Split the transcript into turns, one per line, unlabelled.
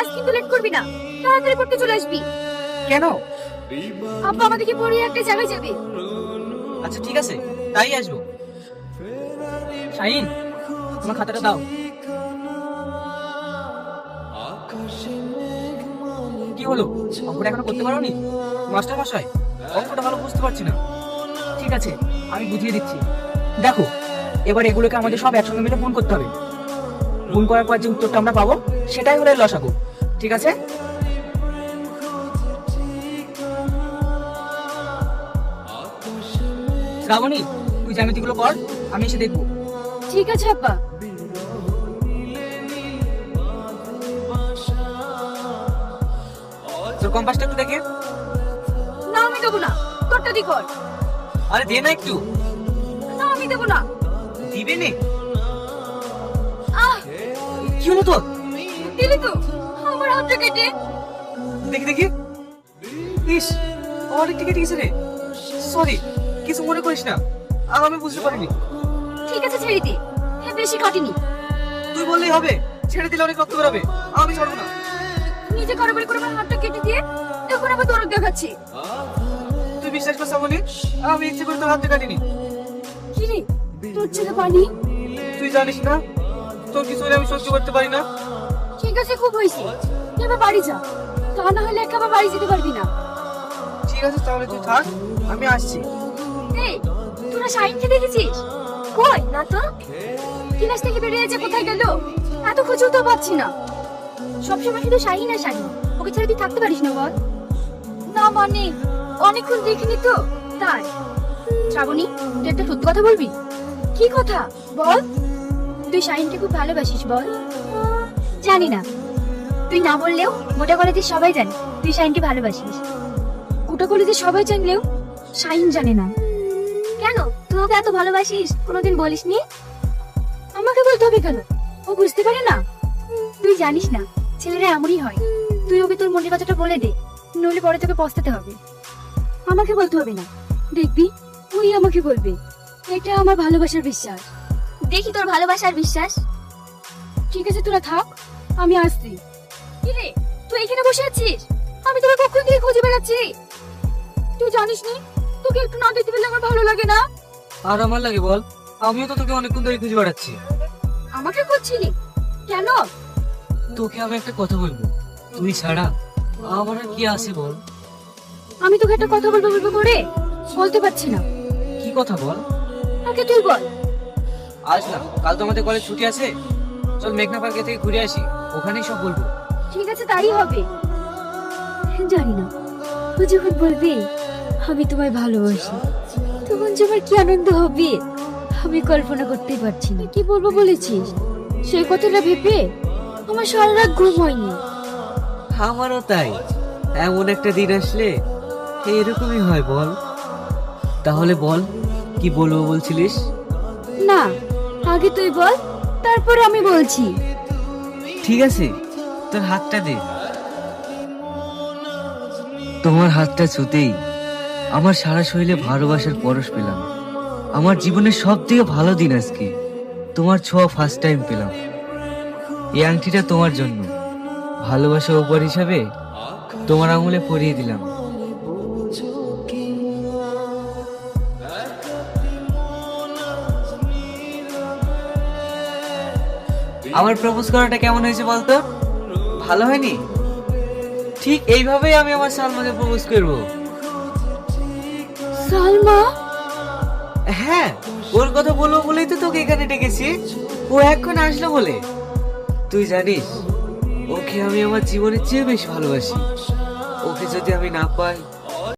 আজ কিন্তু লেট করবি না, তাড়াতাড়ি পড়তে চলে আসবি।
কেন?
আব্বা আমাদেরকে পড়িয়ে একটা জায়গায় যাবে।
আচ্ছা ঠিক আছে, তাই আসবো। শাহিন, তোমার খাতাটা দাও। কি হলো, অঙ্কটা এখনো করতে পারোনি? মাস্টার মশাই, অঙ্কটা ভালো বুঝতে পারছি না। ঠিক আছে, আমি বুঝিয়ে দিচ্ছি। দেখো, এবার এগুলোকে আমাদের সব একসঙ্গে মিলে গুণ করতে হবে। গুণ করার পর যে উত্তরটা আমরা পাবো সেটাই হলো এর লসাগু। ঠিক আছে? শ্রাবণী, তুই জ্যামিতিগুলো কর, আমি এসে দেখবো।
ঠিক আছে আব্বা।
তোর কম্পাসটা একটু দেখে।
না আমি দেবো না, তোরটা দি কর।
আরে দে না একটু।
না আমি দেবো না।
দিবে নে।
আহ,
কি হলো তোর?
দিলি তো আমার হাতটা কেটে।
দেখি দেখি। ইস, অনেক টিকে গেছে রে। সরি, কিছু মনে করিস না, আমি বুঝতে পারিনি।
ঠিক আছে ছেড়ে দে, হ্যাঁ বেশি কাটিনি।
তুই বললেই হবে, ছেড়ে দিলে অনেক রক্ত বেরোবে, আমি ছাড়বো না।
নিজে কারোবারি করে আমার হাতটা কেটে দিয়ে এখন আবার দরদ দেখাচ্ছি।
তুই বিশ্বাস কর শ্রাবণী, আমি ইচ্ছে করে তোর হাতটা কাটিনি।
কি রে, তোর চোখে পানি?
তুই জানিস না, তোর কিছু হলে আমি সহ্য করতে পারি না।
ঠিক আছে খুব হয়েছে, এবার বাড়ি যা, তা না হলে একা আবার বাড়ি যেতে পারবি না।
ঠিক আছে তাহলে তুই থাক, আমি আসছি।
এই, তোরা শাহিনকে দেখেছিস? কই না তো, ক্লাস থেকে বেরিয়ে যে কোথায় গেল, এত খুঁজেও তো পাচ্ছি না। সবসময় শুধু শাহিন আর শাহিন, ওকে ছেড়ে তুই থাকতে পারিস না বল? না মানে অনেকক্ষণ দেখিনি তো তাই। শ্রাবণী, তুই একটা সত্যি কথা বলবি? কি কথা বল? তুই শাহিনকে খুব ভালোবাসিস বল? জানি না, তুই না বললেও গোটা কলেজের সবাই জানে তুই শাহিনকে ভালোবাসিস। গোটা কলেজের সবাই জানলেও শাহিন জানে না। কেন, তুই ওকে এত ভালোবাসিস কোনোদিন বলিসনি? আমাকে বলতে হবে কেন, ও বুঝতে পারে না? তুই জানিস না, ছেলেরা এমনই হয়। তুই ওকে তোর মনের কথাটা বলে দে, নইলে পরে তোকে পস্তাতে হবে। আমাকে বলতে হবে না, দেখবি ওই আমাকে বলবে। এটা আমার ভালোবাসার বিশ্বাস। দেখি তোর ভালোবাসার বিশ্বাস। ঠিক আছে তোরা থাক, আমি আসছি। কি রে, তুই এখানে বসে আছিস? আমি তোকে কখন থেকে খুঁজে বেড়াচ্ছি। তুই জানিস নি, তোকে একটু না দেখতে পেলে আমার ভালো লাগে না।
আর আমার লাগে বল, আমিও তো তোকে অনেকক্ষণ ধরে খুঁজে বেড়াচ্ছি।
আমাকে খুঁজছিলি কেন?
তোকে আমি একটা কথা বলবো, তুই ছাড়া আমার আর কি আছে বল?
আমি তোকে একটা কথা বলবো বলবো করে বলতে পারছি না।
কি কথা বল?
আগে তুই বল।
আজ না, কাল তো আমাদের কলেজ ছুটি আছে, চল মেঘনা পার্কে থেকে ঘুরে আসি, ওখানেই সব বলবো।
ঠিক আছে তাই হবে। জানি না, ও যখন বলবে আমি তোমায় ভালোবাসি, তখন যে আমার কি আনন্দ হবে আমি কল্পনা করতেই পারছি না। কি বলবো বলেছিস, সেই কথাটা ভেবে আমার সারা রাত ঘুম হয়নি।
আমারও তাই, এমন একটা দিন আসলে এরকমই হয় বল। তাহলে বল, কি বলবো বলছিলিস?
না, আগে তুই বল, তারপর আমি বলছি।
ঠিক আছে, তোর হাতটা দে। তোমার হাতটা ছুতেই আমার সারা শরীরে ভালোবাসার পরশ পেলাম। আমার জীবনের সব থেকে ভালো দিন আজকে, তোমার ছোঁয়া ফার্স্ট টাইম পেলাম। এই আংটিটা তোমার জন্য, ভালোবাসা উপহার হিসাবে তোমার আঙুলে পরিয়ে দিলাম। আমার প্রপোজ করাটা কেমন হয়েছে বলতো? ভালো হয়নি? ঠিক এইভাবেই আমি আমার সালমাকে প্রপোজ করব।
সালমা?
হ্যাঁ, ওর কথা বলবো বলেই তো তোকে এখানে ডেকেছি। ও এখন আসলো বলে। তুই জানিস, ওকে আমি আমার জীবনের চেয়ে বেশি ভালোবাসি। ওকে যদি আমি না পাই